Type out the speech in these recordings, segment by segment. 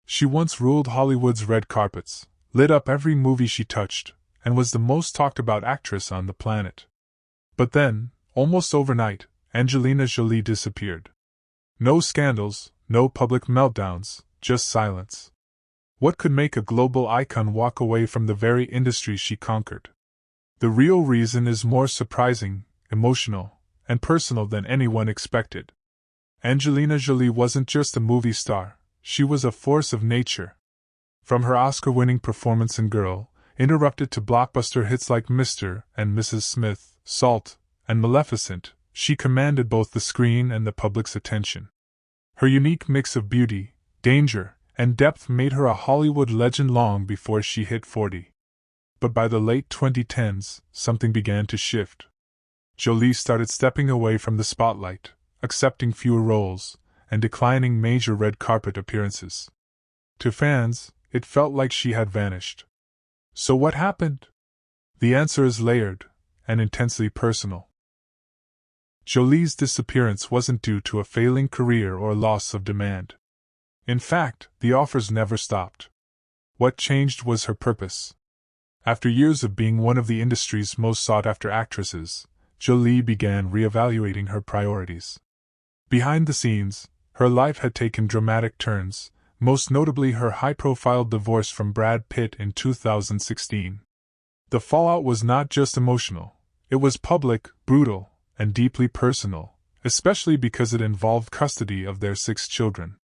She once ruled Hollywood's red carpets, lit up every movie she touched, and was the most talked about actress on the planet. But then, almost overnight, Angelina Jolie disappeared. No scandals, no public meltdowns, just silence. What could make a global icon walk away from the very industry she conquered? The real reason is more surprising, emotional, and personal than anyone expected. Angelina Jolie wasn't just a movie star, she was a force of nature. From her Oscar-winning performance in Girl, Interrupted to blockbuster hits like Mr. and Mrs. Smith, Salt, and Maleficent, she commanded both the screen and the public's attention. Her unique mix of beauty, danger, and depth made her a Hollywood legend long before she hit 40. But by the late 2010s, something began to shift. Jolie started stepping away from the spotlight, accepting fewer roles, and declining major red carpet appearances. To fans, it felt like she had vanished. So what happened? The answer is layered, and intensely personal. Jolie's disappearance wasn't due to a failing career or loss of demand. In fact, the offers never stopped. What changed was her purpose. After years of being one of the industry's most sought-after actresses, Jolie began reevaluating her priorities. Behind the scenes, her life had taken dramatic turns, most notably her high-profile divorce from Brad Pitt in 2016. The fallout was not just emotional, it was public, brutal, and deeply personal, especially because it involved custody of their 6 children.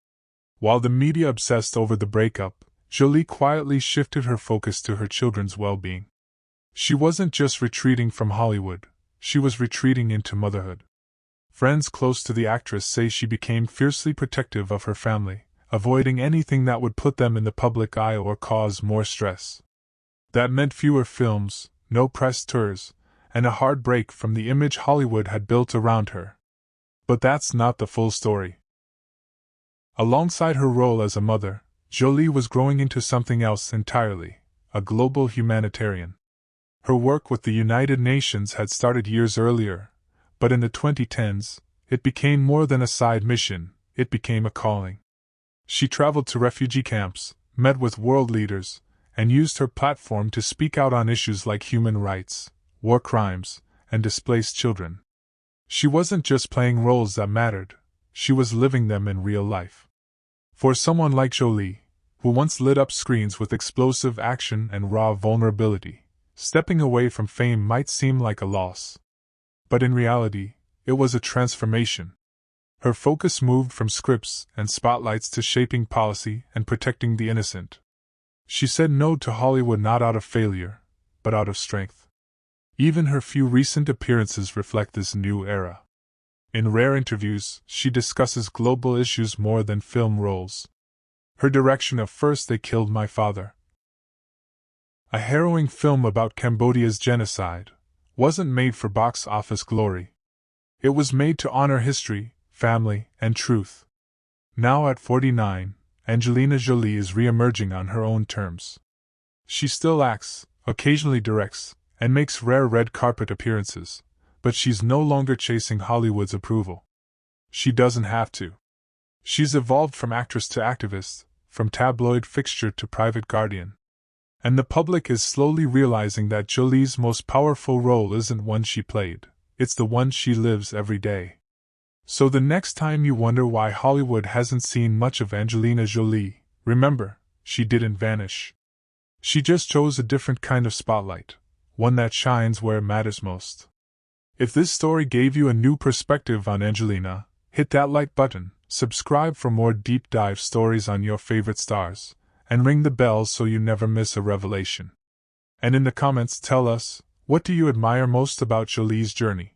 While the media obsessed over the breakup, Jolie quietly shifted her focus to her children's well-being. She wasn't just retreating from Hollywood, she was retreating into motherhood. Friends close to the actress say she became fiercely protective of her family, avoiding anything that would put them in the public eye or cause more stress. That meant fewer films, no press tours, and a hard break from the image Hollywood had built around her. But that's not the full story. Alongside her role as a mother, Jolie was growing into something else entirely, a global humanitarian. Her work with the United Nations had started years earlier, but in the 2010s, it became more than a side mission, it became a calling. She traveled to refugee camps, met with world leaders, and used her platform to speak out on issues like human rights, war crimes, and displaced children. She wasn't just playing roles that mattered, she was living them in real life. For someone like Jolie, who once lit up screens with explosive action and raw vulnerability, stepping away from fame might seem like a loss. But in reality, it was a transformation. Her focus moved from scripts and spotlights to shaping policy and protecting the innocent. She said no to Hollywood not out of failure, but out of strength. Even her few recent appearances reflect this new era. In rare interviews, she discusses global issues more than film roles. Her direction of First They Killed My Father, a harrowing film about Cambodia's genocide, wasn't made for box office glory. It was made to honor history, family, and truth. Now at 49, Angelina Jolie is re-emerging on her own terms. She still acts, occasionally directs, and makes rare red carpet appearances, but she's no longer chasing Hollywood's approval. She doesn't have to. She's evolved from actress to activist, from tabloid fixture to private guardian. And the public is slowly realizing that Jolie's most powerful role isn't one she played, it's the one she lives every day. So the next time you wonder why Hollywood hasn't seen much of Angelina Jolie, remember, she didn't vanish. She just chose a different kind of spotlight, one that shines where it matters most. If this story gave you a new perspective on Angelina, hit that like button, subscribe for more deep dive stories on your favorite stars, and ring the bell so you never miss a revelation. And in the comments tell us, what do you admire most about Jolie's journey?